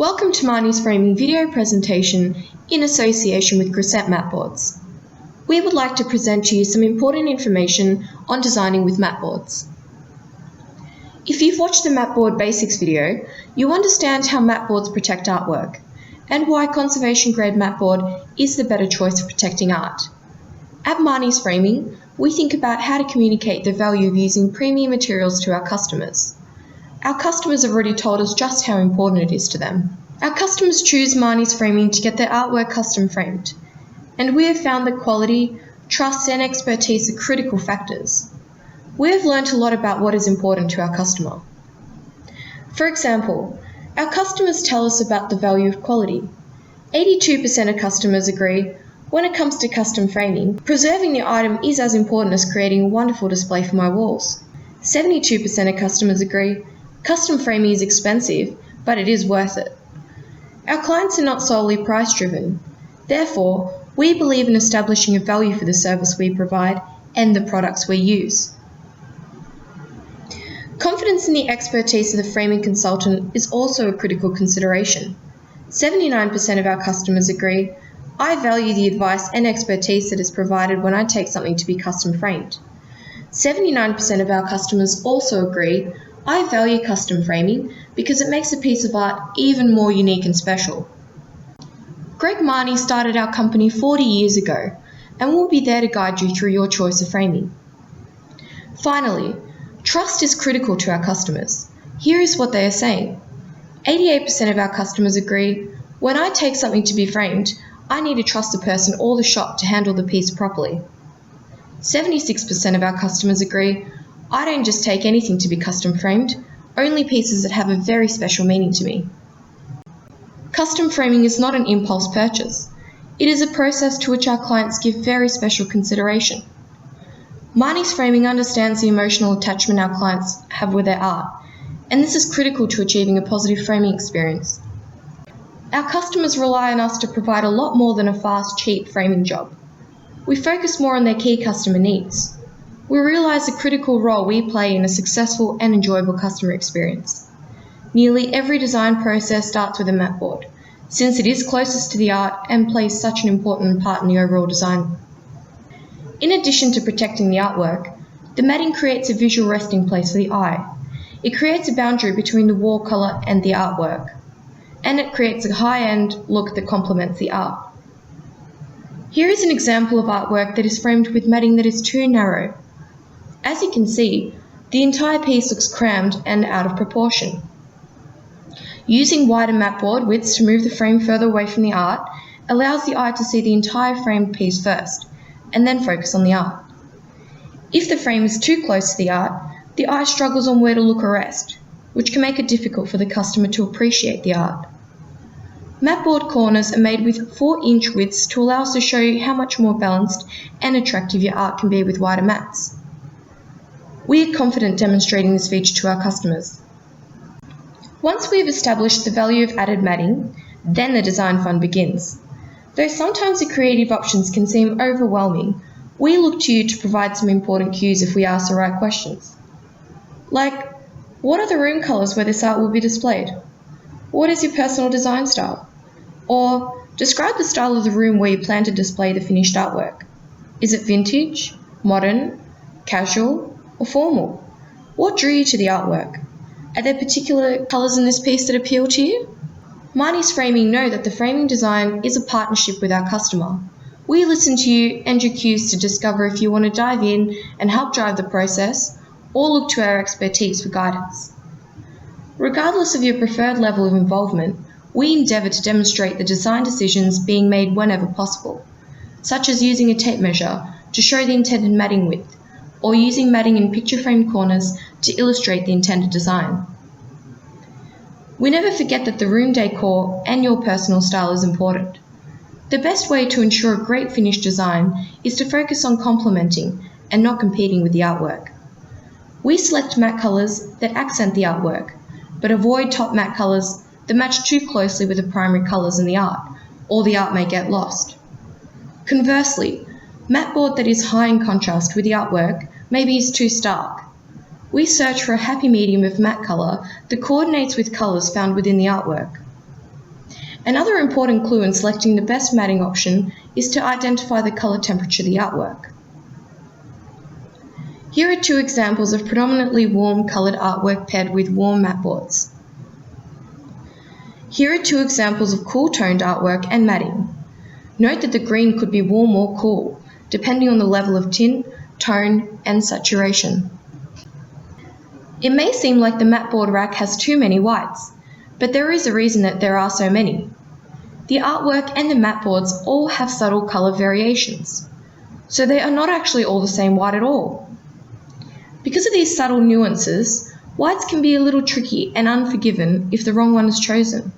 Welcome to Mahoneys Framing video presentation in association with Crescent mat boards. We would like to present to you some important information on designing with mat boards. If you've watched the mat board basics video, you understand how mat boards protect artwork and why conservation grade mat board is the better choice for protecting art. At Mahoneys Framing, we think about how to communicate the value of using premium materials to our customers. Our customers have already told us just how important it is to them. Our customers choose Mahoneys Framing to get their artwork custom framed, and we have found that quality, trust and expertise are critical factors. We have learnt a lot about what is important to our customer. For example, our customers tell us about the value of quality. 82% of customers agree when it comes to custom framing, preserving the item is as important as creating a wonderful display for my walls. 72% of customers agree custom framing is expensive, but it is worth it. Our clients are not solely price-driven. Therefore, we believe in establishing a value for the service we provide and the products we use. Confidence in the expertise of the framing consultant is also a critical consideration. 79% of our customers agree, I value the advice and expertise that is provided when I take something to be custom framed. 79% of our customers also agree, I value custom framing because it makes a piece of art even more unique and special. Greg Marnie started our company 40 years ago and will be there to guide you through your choice of framing. Finally, trust is critical to our customers. Here is what they are saying. 88% of our customers agree, when I take something to be framed, I need to trust the person or the shop to handle the piece properly. 76% of our customers agree, I don't just take anything to be custom framed, only pieces that have a very special meaning to me. Custom framing is not an impulse purchase. It is a process to which our clients give very special consideration. Mahoneys Framing understands the emotional attachment our clients have with their art, and this is critical to achieving a positive framing experience. Our customers rely on us to provide a lot more than a fast, cheap framing job. We focus more on their key customer needs. We realise the critical role we play in a successful and enjoyable customer experience. Nearly every design process starts with a mat board, since it is closest to the art and plays such an important part in the overall design. In addition to protecting the artwork, the matting creates a visual resting place for the eye. It creates a boundary between the wall colour and the artwork, and it creates a high-end look that complements the art. Here is an example of artwork that is framed with matting that is too narrow. As you can see, the entire piece looks crammed and out of proportion. Using wider mat board widths to move the frame further away from the art allows the eye to see the entire framed piece first, and then focus on the art. If the frame is too close to the eye struggles on where to look or rest, which can make it difficult for the customer to appreciate the art. Mat board corners are made with 4-inch widths to allow us to show you how much more balanced and attractive your art can be with wider mats. We are confident demonstrating this feature to our customers. Once we have established the value of added matting, then the design fun begins. Though sometimes the creative options can seem overwhelming, we look to you to provide some important cues if we ask the right questions. Like, what are the room colours where this art will be displayed? What is your personal design style? Or, describe the style of the room where you plan to display the finished artwork. Is it vintage, modern, casual, or formal? What drew you to the artwork? Are there particular colours in this piece that appeal to you? Mahoneys Framing know that the framing design is a partnership with our customer. We listen to you and your cues to discover if you want to dive in and help drive the process, or look to our expertise for guidance. Regardless of your preferred level of involvement, we endeavour to demonstrate the design decisions being made whenever possible, such as using a tape measure to show the intended matting width, or using matting in picture frame corners to illustrate the intended design. We never forget that the room decor and your personal style is important. The best way to ensure a great finished design is to focus on complementing and not competing with the artwork. We select matte colours that accent the artwork, but avoid top matte colours that match too closely with the primary colours in the art, or the art may get lost. Conversely, mat board that is high in contrast with the artwork maybe is too stark. We search for a happy medium of matte colour that coordinates with colours found within the artwork. Another important clue in selecting the best matting option is to identify the colour temperature of the artwork. Here are two examples of predominantly warm coloured artwork paired with warm matte boards. Here are two examples of cool-toned artwork and matting. Note that the green could be warm or cool, depending on the level of tint, tone, and saturation. It may seem like the matte board rack has too many whites, but there is a reason that there are so many. The artwork and the matte boards all have subtle colour variations, so they are not actually all the same white at all. Because of these subtle nuances, whites can be a little tricky and unforgiving if the wrong one is chosen.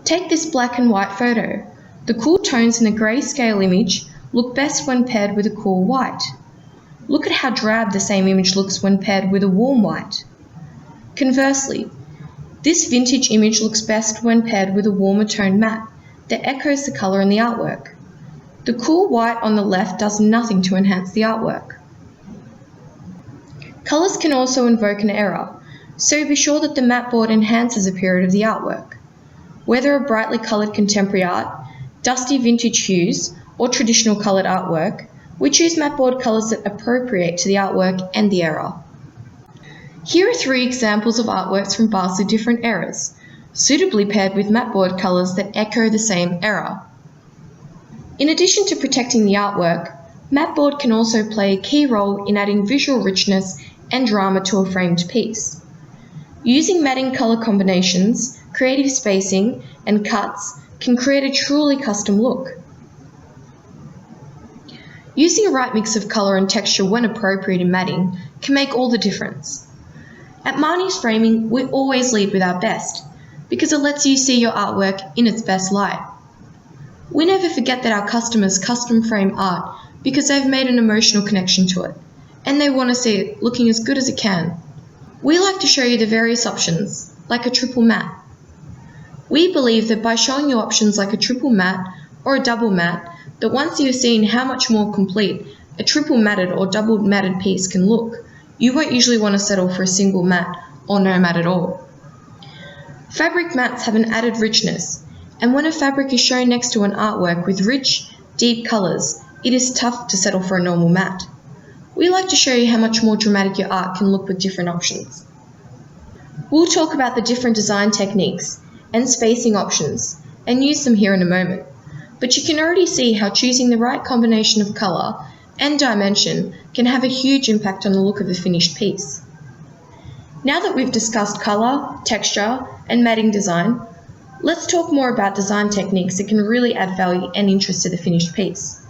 Take this black and white photo. The cool tones in the grayscale image look best when paired with a cool white. Look at how drab the same image looks when paired with a warm white. Conversely, this vintage image looks best when paired with a warmer toned matte that echoes the colour in the artwork. The cool white on the left does nothing to enhance the artwork. Colours can also invoke an error, so be sure that the matte board enhances a period of the artwork. Whether a brightly coloured contemporary art, dusty vintage hues, or traditional coloured artwork, we choose matte board colours that appropriate to the artwork and the era. Here are three examples of artworks from vastly different eras, suitably paired with matte board colours that echo the same era. In addition to protecting the artwork, matte board can also play a key role in adding visual richness and drama to a framed piece. Using matting colour combinations, creative spacing, and cuts can create a truly custom look. Using a right mix of colour and texture when appropriate in matting can make all the difference. At Mahoneys Framing, we always lead with our best, because it lets you see your artwork in its best light. We never forget that our customers custom frame art because they've made an emotional connection to it, and they want to see it looking as good as it can. We like to show you the various options, like a triple matte. We believe that by showing you options like a triple matte or a double matte, that once you've seen how much more complete a triple matted or double matted piece can look, you won't usually want to settle for a single matte or no matte at all. Fabric mattes have an added richness, and when a fabric is shown next to an artwork with rich, deep colours, it is tough to settle for a normal matte. We like to show you how much more dramatic your art can look with different options. We'll talk about the different design techniques and spacing options and use them here in a moment, but you can already see how choosing the right combination of colour and dimension can have a huge impact on the look of a finished piece. Now that we've discussed colour, texture, and matting design, let's talk more about design techniques that can really add value and interest to the finished piece.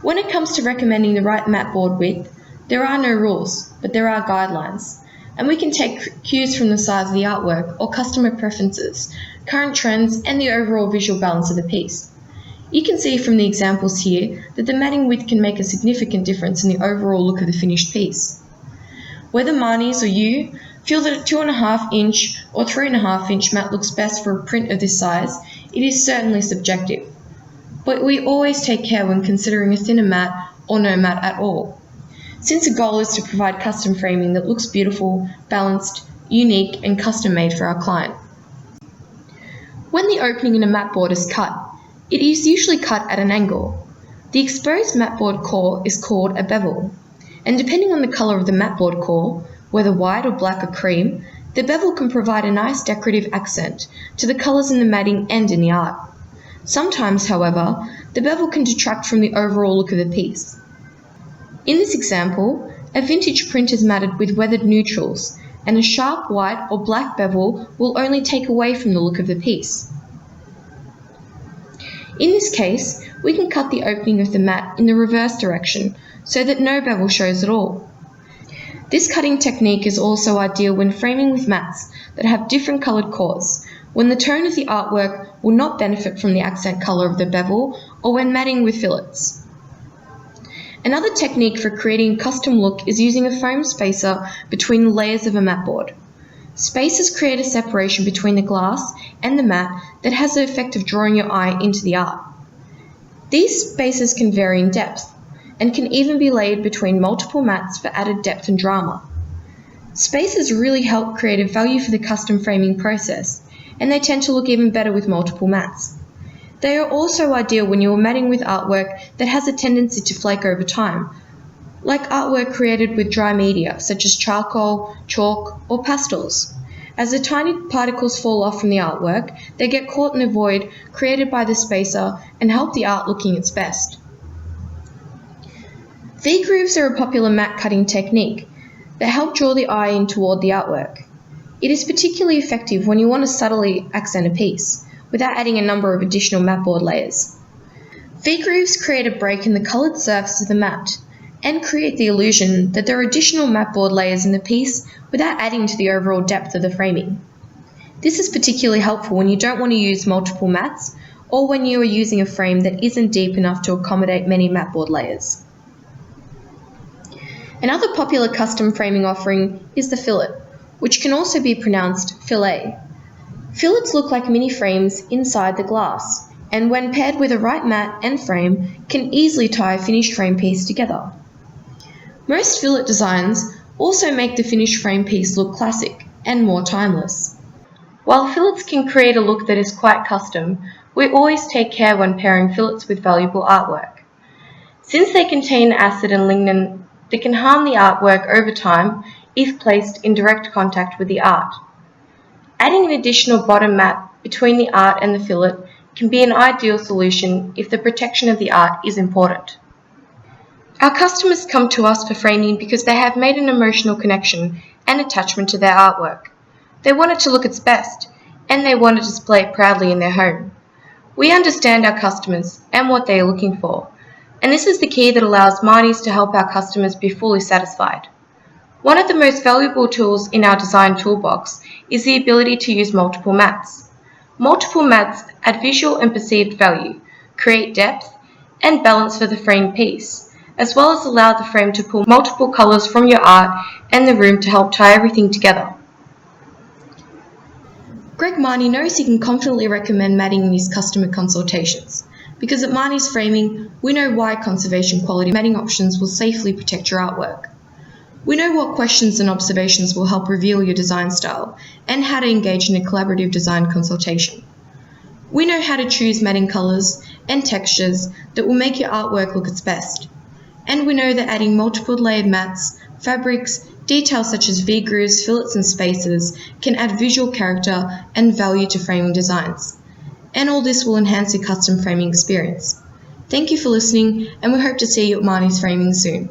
When it comes to recommending the right matte board width, there are no rules, but there are guidelines, and we can take cues from the size of the artwork or customer preferences, current trends, and the overall visual balance of the piece. You can see from the examples here that the matting width can make a significant difference in the overall look of the finished piece. Whether Mahoneys or you feel that a 2.5 inch or 3.5 inch mat looks best for a print of this size, it is certainly subjective. But we always take care when considering a thinner mat or no mat at all, since the goal is to provide custom framing that looks beautiful, balanced, unique, and custom made for our client. When the opening in a mat board is cut, it is usually cut at an angle. The exposed mat board core is called a bevel, and depending on the colour of the mat board core, whether white or black or cream, the bevel can provide a nice decorative accent to the colours in the matting and in the art. Sometimes, however, the bevel can detract from the overall look of the piece. In this example, a vintage print is matted with weathered neutrals, and a sharp white or black bevel will only take away from the look of the piece. In this case, we can cut the opening of the mat in the reverse direction so that no bevel shows at all. This cutting technique is also ideal when framing with mats that have different coloured cores, when the tone of the artwork will not benefit from the accent colour of the bevel, or when matting with fillets. Another technique for creating a custom look is using a foam spacer between the layers of a mat board. Spacers create a separation between the glass and the mat that has the effect of drawing your eye into the art. These spacers can vary in depth, and can even be laid between multiple mats for added depth and drama. Spacers really help create a value for the custom framing process, and they tend to look even better with multiple mats. They are also ideal when you are matting with artwork that has a tendency to flake over time, like artwork created with dry media such as charcoal, chalk, or pastels. As the tiny particles fall off from the artwork, they get caught in a void created by the spacer and help the art looking its best. V-grooves are a popular mat cutting technique that help draw the eye in toward the artwork. It is particularly effective when you want to subtly accent a piece, without adding a number of additional matboard layers. V-grooves create a break in the coloured surface of the mat, and create the illusion that there are additional matboard layers in the piece without adding to the overall depth of the framing. This is particularly helpful when you don't want to use multiple mats, or when you are using a frame that isn't deep enough to accommodate many matboard layers. Another popular custom framing offering is the fillet, which can also be pronounced fillet. Fillets look like mini frames inside the glass, and when paired with a right mat and frame, can easily tie a finished frame piece together. Most fillet designs also make the finished frame piece look classic and more timeless. While fillets can create a look that is quite custom, we always take care when pairing fillets with valuable artwork. Since they contain acid and lignin that can harm the artwork over time if placed in direct contact with the art. Adding an additional bottom mat between the art and the fillet can be an ideal solution if the protection of the art is important. Our customers come to us for framing because they have made an emotional connection and attachment to their artwork. They want it to look its best, and they want to display it proudly in their home. We understand our customers and what they are looking for, and this is the key that allows Mahoneys to help our customers be fully satisfied. One of the most valuable tools in our design toolbox is the ability to use multiple mats. Multiple mats add visual and perceived value, create depth and balance for the frame piece, as well as allow the frame to pull multiple colours from your art and the room to help tie everything together. Greg Mahoneys knows he can confidently recommend matting in his customer consultations, because at Mahoneys Framing, we know why conservation quality matting options will safely protect your artwork. We know what questions and observations will help reveal your design style, and how to engage in a collaborative design consultation. We know how to choose matting colours and textures that will make your artwork look its best. And we know that adding multiple layered mats, fabrics, details such as V-grooves, fillets and spacers can add visual character and value to framing designs. And all this will enhance your custom framing experience. Thank you for listening, and we hope to see you at Mahoneys Framing soon.